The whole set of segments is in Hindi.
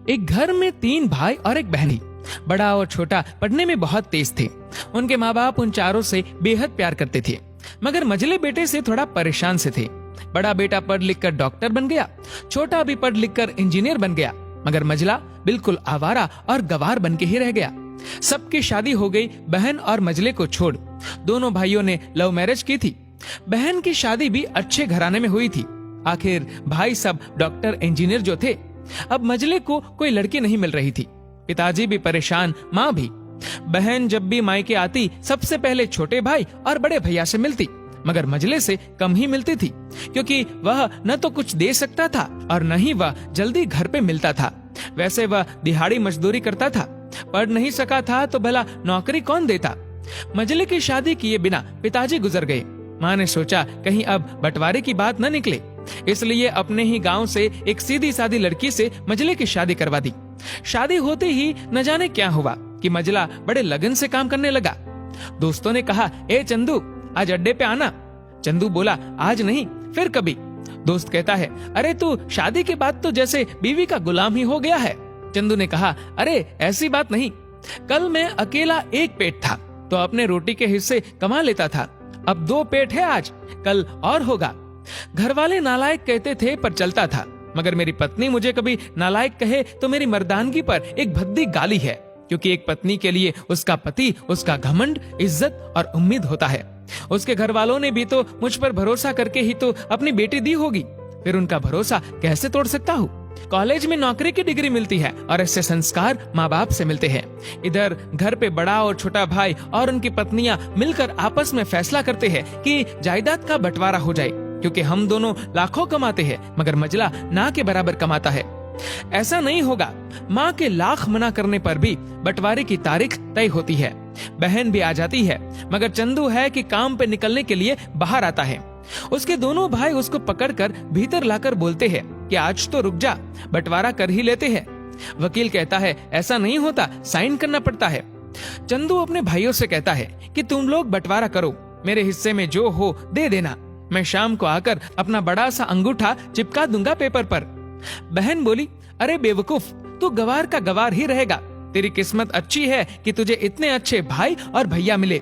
एक घर में 3 भाई और एक बहन थी। बड़ा और छोटा पढ़ने में बहुत तेज थे। उनके माँ बाप उन चारों से बेहद प्यार करते थे, मगर मझले बेटे से थोड़ा परेशान से थे। बड़ा बेटा पढ़ लिख कर डॉक्टर बन गया, छोटा भी पढ़ लिख कर इंजीनियर बन गया, मगर मझला बिल्कुल आवारा और गवार बन के ही रह गया। सबकी शादी हो गई बहन और मझले को छोड़। दोनों भाइयों ने लव मैरिज की थी। बहन की शादी भी अच्छे घराने में हुई थी। आखिर भाई सब डॉक्टर इंजीनियर जो थे। अब मझले को कोई लड़की नहीं मिल रही थी। पिताजी भी परेशान, माँ भी। बहन जब भी मायके आती सबसे पहले छोटे भाई और बड़े भैया से मिलती, मगर मझले से कम ही मिलती थी, क्योंकि वह न तो कुछ दे सकता था और न ही वह जल्दी घर पे मिलता था। वैसे वह दिहाड़ी मजदूरी करता था, पढ़ नहीं सका था तो भला नौकरी कौन देता। मझले की शादी किए बिना पिताजी गुजर गए। माँ ने सोचा कहीं अब बंटवारे की बात न निकले, इसलिए अपने ही गांव से एक सीधी सादी लड़की से मझले की शादी करवा दी। शादी होते ही न जाने क्या हुआ कि मझला बड़े लगन से काम करने लगा। दोस्तों ने कहा, ए चंदू, आज अड्डे पे आना। चंदू बोला, आज नहीं, फिर कभी। दोस्त कहता है, अरे तू शादी के बाद तो जैसे बीवी का गुलाम ही हो गया है। चंदू ने कहा, अरे ऐसी बात नहीं, कल मैं अकेला एक पेट था तो अपने रोटी के हिस्से कमा लेता था, अब 2 पेट है आज, कल और होगा। घर वाले नालायक कहते थे पर चलता था, मगर मेरी पत्नी मुझे कभी नालायक कहे तो मेरी मर्दानगी पर एक भद्दी गाली है, क्योंकि एक पत्नी के लिए उसका पति उसका घमंड, इज्जत और उम्मीद होता है। उसके घर वालों ने भी तो मुझ पर भरोसा करके ही तो अपनी बेटी दी होगी, फिर उनका भरोसा कैसे तोड़ सकता हूँ। कॉलेज में नौकरी की डिग्री मिलती है और ऐसे संस्कार माँ बाप से मिलते हैं। इधर घर पे बड़ा और छोटा भाई और उनकी पत्नियां मिलकर आपस में फैसला करते हैं कि जायदाद का बंटवारा हो जाए, क्योंकि हम दोनों लाखों कमाते हैं मगर मझला ना के बराबर कमाता है। ऐसा नहीं होगा। माँ के लाख मना करने पर भी बंटवारे की तारीख तय होती है। बहन भी आ जाती है, मगर चंदू है कि काम पे निकलने के लिए बाहर आता है। उसके दोनों भाई उसको पकड़कर भीतर लाकर बोलते हैं कि आज तो रुक जा, बंटवारा कर ही लेते हैं। वकील कहता है, ऐसा नहीं होता, साइन करना पड़ता है। चंदू अपने भाइयों से कहता है कि तुम लोग बंटवारा करो, मेरे हिस्से में जो हो दे देना, मैं शाम को आकर अपना बड़ा सा अंगूठा चिपका दूंगा पेपर पर। बहन बोली, अरे बेवकूफ, तू गवार का गवार ही रहेगा, तेरी किस्मत अच्छी है कि तुझे इतने अच्छे भाई और भैया मिले।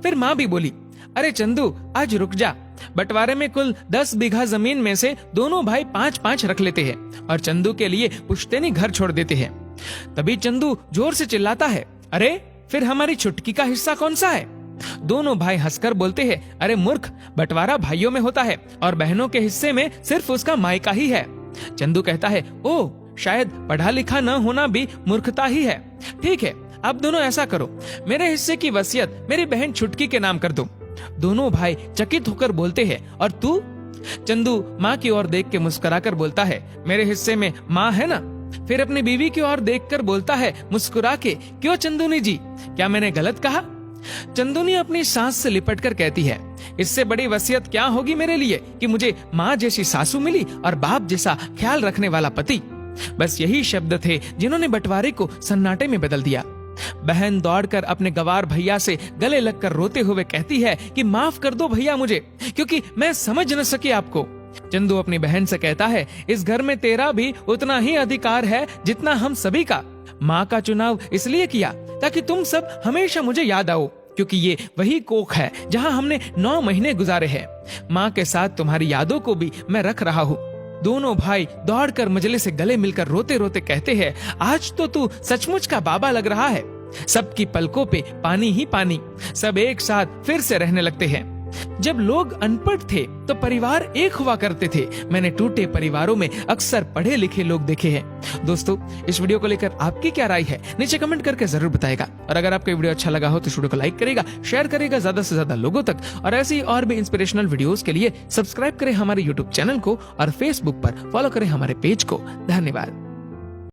फिर माँ भी बोली, अरे चंदू, आज रुक जा, बंटवारे में कुल 10 बीघा जमीन में से दोनों भाई 5-5 रख लेते हैं और चंदू के लिए पुश्तैनी घर छोड़ देते हैं। तभी चंदू जोर से चिल्लाता है, अरे फिर हमारी छुटकी का हिस्सा कौन सा है। दोनों भाई हंसकर बोलते हैं, अरे मूर्ख, बंटवारा भाइयों में होता है और बहनों के हिस्से में सिर्फ उसका मायका ही है। चंदू कहता है, ओ शायद पढ़ा लिखा न होना भी मूर्खता ही है। ठीक है, अब दोनों ऐसा करो, मेरे हिस्से की वसीयत मेरी बहन छुटकी के नाम कर दो। दोनों भाई चकित होकर बोलते हैं, और तू? चंदू माँ की ओर देख के मुस्कुराकर बोलता है, मेरे हिस्से में माँ है ना। फिर अपनी बीवी की ओर देखकर बोलता है मुस्कुरा के, क्यों चंदूनी जी, क्या मैंने गलत कहा? चंदूनी अपनी सास से लिपट कर कहती है, इससे बड़ी वसीयत क्या होगी मेरे लिए कि मुझे माँ जैसी सासू मिली और बाप जैसा ख्याल रखने वाला पति। बस यही शब्द थे जिन्होंने बंटवारे को सन्नाटे में बदल दिया। बहन दौड़कर अपने गवार भैया से गले लगकर रोते हुए कहती है कि माफ कर दो भैया मुझे, क्योंकि मैं समझ न सकी आपको। चंदू अपनी बहन से कहता है, इस घर में तेरा भी उतना ही अधिकार है जितना हम सभी का। माँ का चुनाव इसलिए किया ताकि तुम सब हमेशा मुझे याद आओ, क्योंकि ये वही कोख है जहाँ हमने 9 महीने गुजारे हैं। माँ के साथ तुम्हारी यादों को भी मैं रख रहा हूँ। दोनों भाई दौड़कर मजले से गले मिलकर रोते रोते कहते हैं, आज तो तू सचमुच का बाबा लग रहा है। सबकी पलकों पे पानी ही पानी। सब एक साथ फिर से रहने लगते हैं। जब लोग अनपढ़ थे तो परिवार एक हुआ करते थे। मैंने टूटे परिवारों में अक्सर पढ़े लिखे लोग देखे हैं। दोस्तों, इस वीडियो को लेकर आपकी क्या राय है नीचे कमेंट करके जरूर बताएगा। और अगर आपको वीडियो अच्छा लगा हो तो वीडियो को लाइक करेगा, शेयर करेगा ज्यादा से ज्यादा लोगों तक। और ऐसी और भी इंस्पिरेशनल वीडियोस के लिए सब्सक्राइब करें हमारे यूट्यूब चैनल को और फेसबुक पर फॉलो करें हमारे पेज को। धन्यवाद।